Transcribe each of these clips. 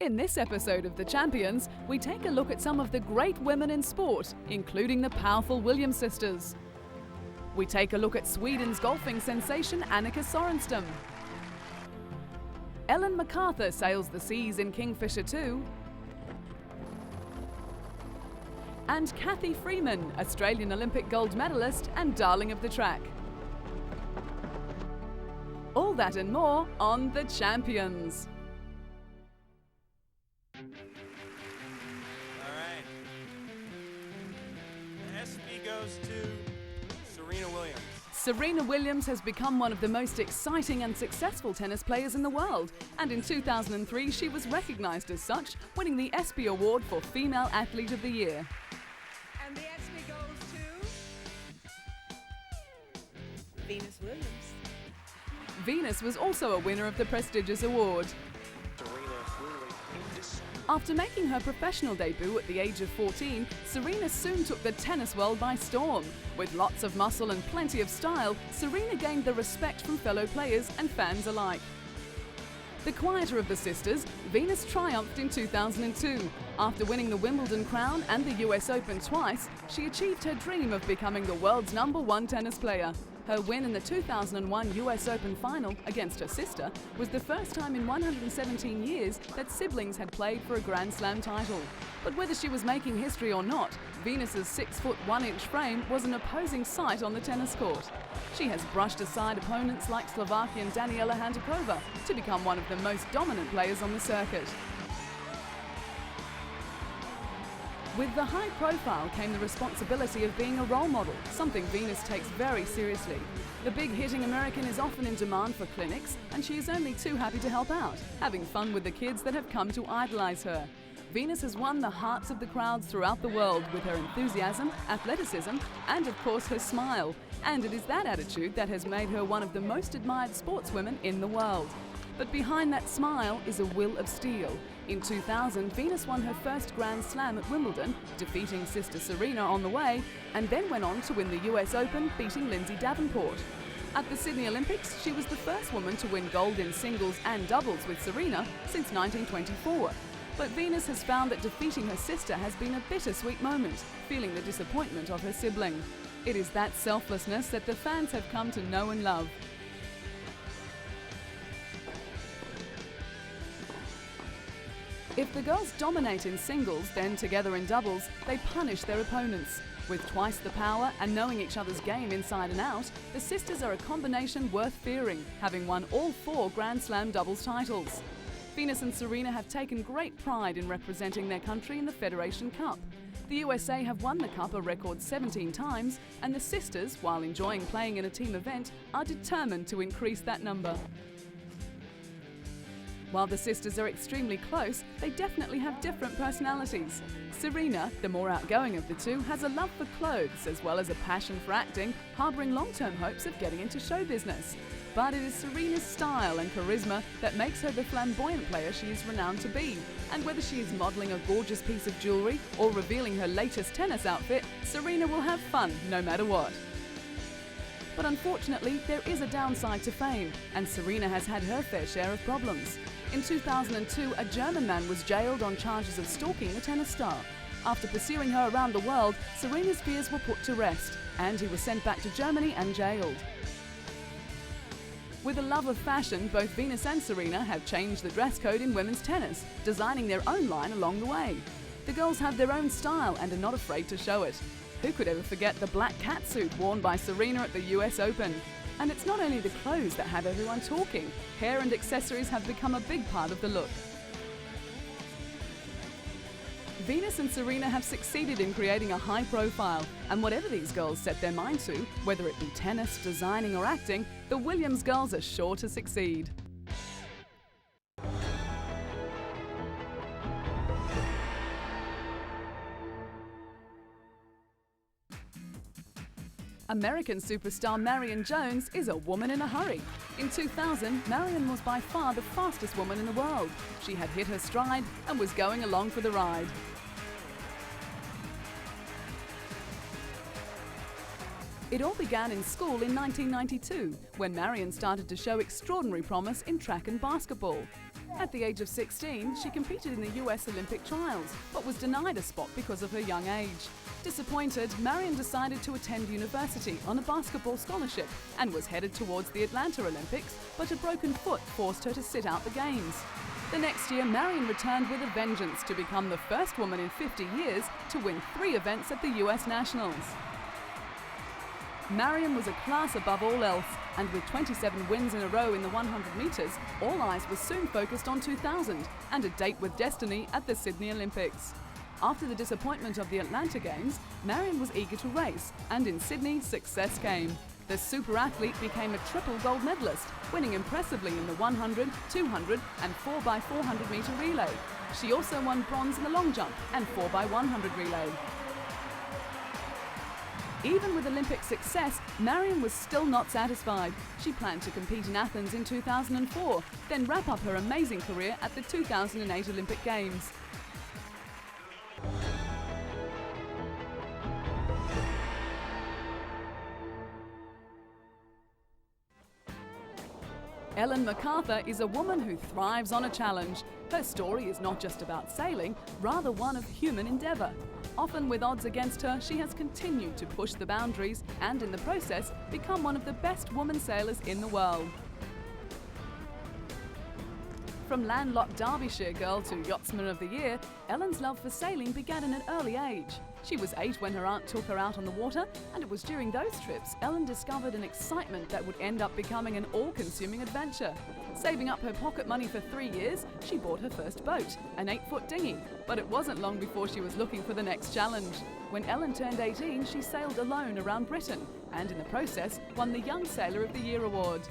In this episode of The Champions, we take a look at some of the great women in sport, including the powerful Williams sisters. We take a look at Sweden's golfing sensation Annika Sorenstam. Ellen MacArthur sails the seas in Kingfisher 2. And Cathy Freeman, Australian Olympic gold medalist and darling of the track. All that and more on The Champions. Goes to Serena Williams. Serena Williams has become one of the most exciting and successful tennis players in the world, and in 2003 she was recognized as such, winning the ESPY Award for Female Athlete of the Year. And the ESPY goes to Venus Williams. Venus was also a winner of the prestigious award. After making her professional debut at the age of 14, Serena soon took the tennis world by storm. With lots of muscle and plenty of style, Serena gained the respect from fellow players and fans alike. The quieter of the sisters, Venus triumphed in 2002. After winning the Wimbledon crown and the US Open twice, she achieved her dream of becoming the world's #1 tennis player. Her win in the 2001 US Open final against her sister was the first time in 117 years that siblings had played for a Grand Slam title. But whether she was making history or not, Venus's 6'1" frame was an opposing sight on the tennis court. She has brushed aside opponents like Slovakian Daniela Hantuchova to become one of the most dominant players on the circuit. With the high profile came the responsibility of being a role model, something Venus takes very seriously. The big-hitting American is often in demand for clinics, and she is only too happy to help out, having fun with the kids that have come to idolize her. Venus has won the hearts of the crowds throughout the world with her enthusiasm, athleticism, and of course her smile. And it is that attitude that has made her one of the most admired sportswomen in the world. But behind that smile is a will of steel. In 2000, Venus won her first Grand Slam at Wimbledon, defeating sister Serena on the way, and then went on to win the US Open, beating Lindsay Davenport. At the Sydney Olympics, she was the first woman to win gold in singles and doubles with Serena since 1924. But Venus has found that defeating her sister has been a bittersweet moment, feeling the disappointment of her sibling. It is that selflessness that the fans have come to know and love. If the girls dominate in singles, then together in doubles, they punish their opponents. With twice the power and knowing each other's game inside and out, the sisters are a combination worth fearing, having won all 4 Grand Slam doubles titles. Venus and Serena have taken great pride in representing their country in the Federation Cup. The USA have won the Cup a record 17 times, and the sisters, while enjoying playing in a team event, are determined to increase that number. While the sisters are extremely close, they definitely have different personalities. Serena, the more outgoing of the two, has a love for clothes as well as a passion for acting, harbouring long-term hopes of getting into show business. But it is Serena's style and charisma that makes her the flamboyant player she is renowned to be. And whether she is modelling a gorgeous piece of jewellery or revealing her latest tennis outfit, Serena will have fun no matter what. But unfortunately, there is a downside to fame, and Serena has had her fair share of problems. In 2002, a German man was jailed on charges of stalking the tennis star. After pursuing her around the world, Serena's fears were put to rest, and he was sent back to Germany and jailed. With a love of fashion, both Venus and Serena have changed the dress code in women's tennis, designing their own line along the way. The girls have their own style and are not afraid to show it. Who could ever forget the black catsuit worn by Serena at the US Open? And it's not only the clothes that have everyone talking. Hair and accessories have become a big part of the look. Venus and Serena have succeeded in creating a high profile, and whatever these girls set their mind to, whether it be tennis, designing or acting, the Williams girls are sure to succeed. American superstar Marion Jones is a woman in a hurry. In 2000, Marion was by far the fastest woman in the world. She had hit her stride and was going along for the ride. It all began in school in 1992, when Marion started to show extraordinary promise in track and basketball. At the age of 16, she competed in the US Olympic trials, but was denied a spot because of her young age. Disappointed, Marion decided to attend university on a basketball scholarship and was headed towards the Atlanta Olympics, but a broken foot forced her to sit out the games. The next year, Marion returned with a vengeance to become the first woman in 50 years to win 3 events at the US Nationals. Marion was a class above all else, and with 27 wins in a row in the 100 metres, all eyes were soon focused on 2000 and a date with destiny at the Sydney Olympics. After the disappointment of the Atlanta Games, Marion was eager to race, and in Sydney, success came. The super athlete became a triple gold medalist, winning impressively in the 100, 200 and 4x400 metre relay. She also won bronze in the long jump and 4x100 relay. Even with Olympic success, Marion was still not satisfied. She planned to compete in Athens in 2004, then wrap up her amazing career at the 2008 Olympic Games. Ellen MacArthur is a woman who thrives on a challenge. Her story is not just about sailing, rather one of human endeavour. Often with odds against her, she has continued to push the boundaries and in the process become one of the best women sailors in the world. From landlocked Derbyshire girl to Yachtsman of the Year, Ellen's love for sailing began at an early age. She was 8 when her aunt took her out on the water, and it was during those trips Ellen discovered an excitement that would end up becoming an all-consuming adventure. Saving up her pocket money for 3 years, she bought her first boat, an 8-foot dinghy. But it wasn't long before she was looking for the next challenge. When Ellen turned 18, she sailed alone around Britain, and in the process won the Young Sailor of the Year award.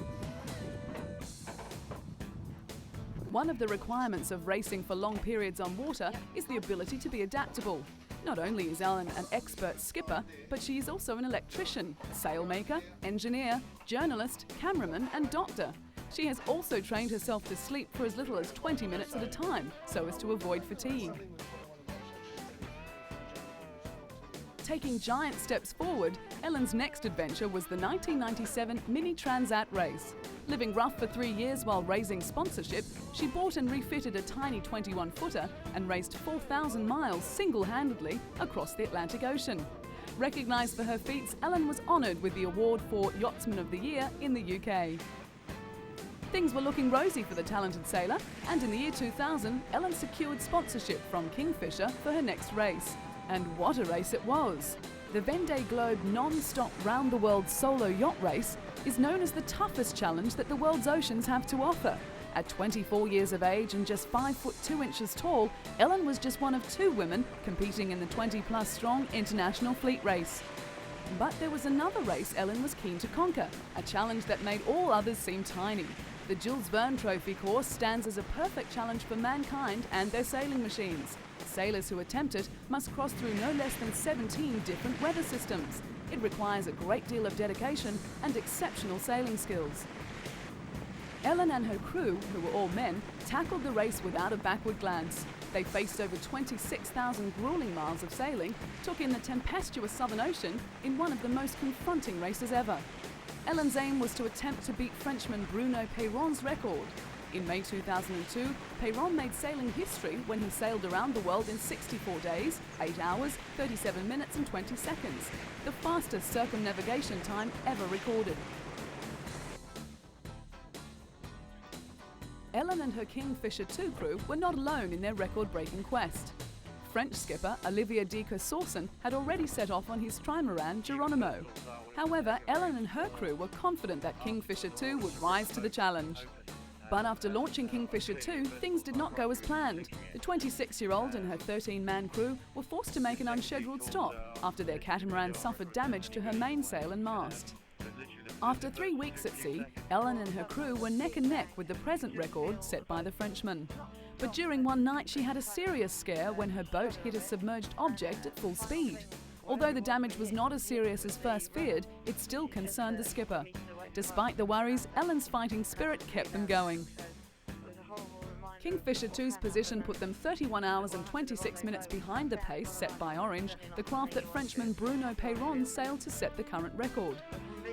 One of the requirements of racing for long periods on water is the ability to be adaptable. Not only is Ellen an expert skipper, but she is also an electrician, sailmaker, engineer, journalist, cameraman and doctor. She has also trained herself to sleep for as little as 20 minutes at a time, so as to avoid fatigue. Taking giant steps forward, Ellen's next adventure was the 1997 Mini Transat race. Living rough for 3 years while raising sponsorship, she bought and refitted a tiny 21-footer and raced 4,000 miles single-handedly across the Atlantic Ocean. Recognised for her feats, Ellen was honoured with the award for Yachtsman of the Year in the UK. Things were looking rosy for the talented sailor, and in the year 2000, Ellen secured sponsorship from Kingfisher for her next race. And what a race it was! The Vendée Globe non-stop round-the-world solo yacht race is known as the toughest challenge that the world's oceans have to offer. At 24 years of age and just 5 foot 2 inches tall, Ellen was just one of 2 women competing in the 20-plus strong international fleet race. But there was another race Ellen was keen to conquer, a challenge that made all others seem tiny. The Jules Verne Trophy course stands as a perfect challenge for mankind and their sailing machines. Sailors who attempt it must cross through no less than 17 different weather systems. It requires a great deal of dedication and exceptional sailing skills. Ellen and her crew, who were all men, tackled the race without a backward glance. They faced over 26,000 grueling miles of sailing, took in the tempestuous Southern Ocean in one of the most confronting races ever. Ellen's aim was to attempt to beat Frenchman Bruno Peyron's record. In May 2002, Peyron made sailing history when he sailed around the world in 64 days, 8 hours, 37 minutes and 20 seconds, the fastest circumnavigation time ever recorded. Ellen and her Kingfisher 2 crew were not alone in their record-breaking quest. French skipper Olivier de Kersorsen had already set off on his trimaran Geronimo. However, Ellen and her crew were confident that Kingfisher 2 would rise to the challenge. But after launching Kingfisher 2, things did not go as planned. The 26-year-old and her 13-man crew were forced to make an unscheduled stop after their catamaran suffered damage to her mainsail and mast. After 3 weeks at sea, Ellen and her crew were neck and neck with the present record set by the Frenchman. But during one night she had a serious scare when her boat hit a submerged object at full speed. Although the damage was not as serious as first feared, it still concerned the skipper. Despite the worries, Ellen's fighting spirit kept them going. Kingfisher 2's position put them 31 hours and 26 minutes behind the pace set by Orange, the craft that Frenchman Bruno Peyron sailed to set the current record.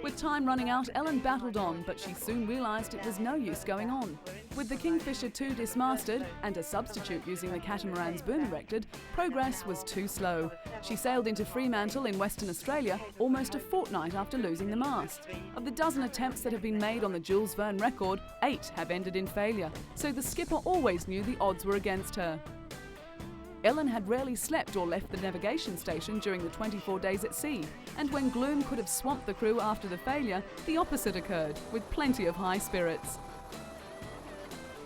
With time running out, Ellen battled on, but she soon realised it was no use going on. With the Kingfisher 2 dismasted and a substitute using the catamaran's boom erected, progress was too slow. She sailed into Fremantle in Western Australia almost a fortnight after losing the mast. Of the dozen attempts that have been made on the Jules Verne record, 8 have ended in failure, so the skipper always knew the odds were against her. Ellen had rarely slept or left the navigation station during the 24 days at sea, and when gloom could have swamped the crew after the failure, the opposite occurred, with plenty of high spirits.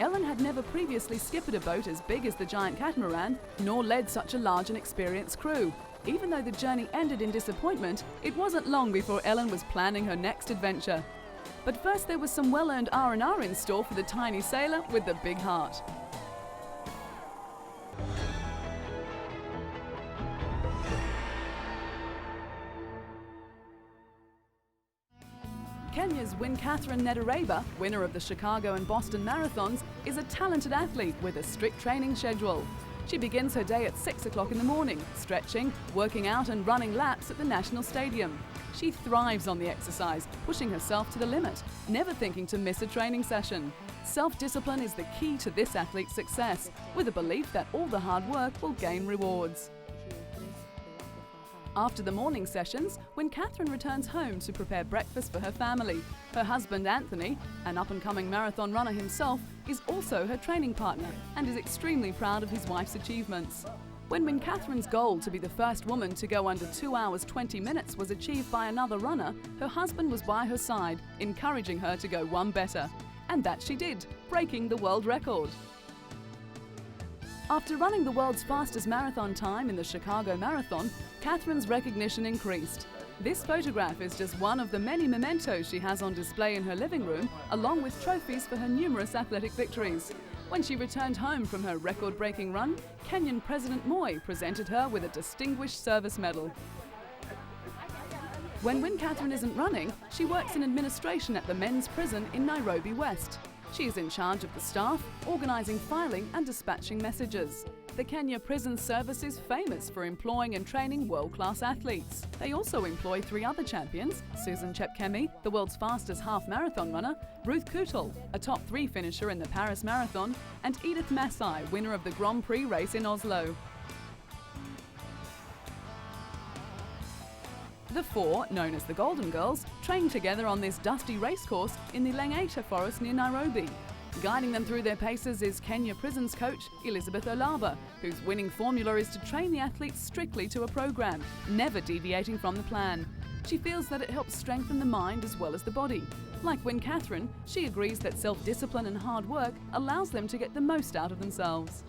Ellen had never previously skippered a boat as big as the giant catamaran, nor led such a large and experienced crew. Even though the journey ended in disappointment, it wasn't long before Ellen was planning her next adventure. But first there was some well-earned R&R in store for the tiny sailor with the big heart. Kenya's Catherine Nedareba, winner of the Chicago and Boston marathons, is a talented athlete with a strict training schedule. She begins her day at 6 o'clock in the morning, stretching, working out and running laps at the National Stadium. She thrives on the exercise, pushing herself to the limit, never thinking to miss a training session. Self-discipline is the key to this athlete's success, with a belief that all the hard work will gain rewards. After the morning sessions, Catherine returns home to prepare breakfast for her family. Her husband Anthony, an up-and-coming marathon runner himself, is also her training partner and is extremely proud of his wife's achievements. When Catherine's goal to be the first woman to go under 2 hours 20 minutes was achieved by another runner, her husband was by her side, encouraging her to go one better. And that she did, breaking the world record. After running the world's fastest marathon time in the Chicago Marathon, Catherine's recognition increased. This photograph is just one of the many mementos she has on display in her living room, along with trophies for her numerous athletic victories. When she returned home from her record-breaking run, Kenyan President Moi presented her with a Distinguished Service Medal. When Catherine isn't running, she works in administration at the men's prison in Nairobi West. She is in charge of the staff, organising filing and dispatching messages. The Kenya Prison Service is famous for employing and training world-class athletes. They also employ 3 other champions: Susan Chepkemei, the world's fastest half-marathon runner, Ruth Kootal, a top 3 finisher in the Paris Marathon, and Edith Masai, winner of the Grand Prix race in Oslo. The 4, known as the Golden Girls, train together on this dusty racecourse in the Langata forest near Nairobi. Guiding them through their paces is Kenya Prisons coach Elizabeth Olaba, whose winning formula is to train the athletes strictly to a program, never deviating from the plan. She feels that it helps strengthen the mind as well as the body. Like Catherine, she agrees that self-discipline and hard work allows them to get the most out of themselves.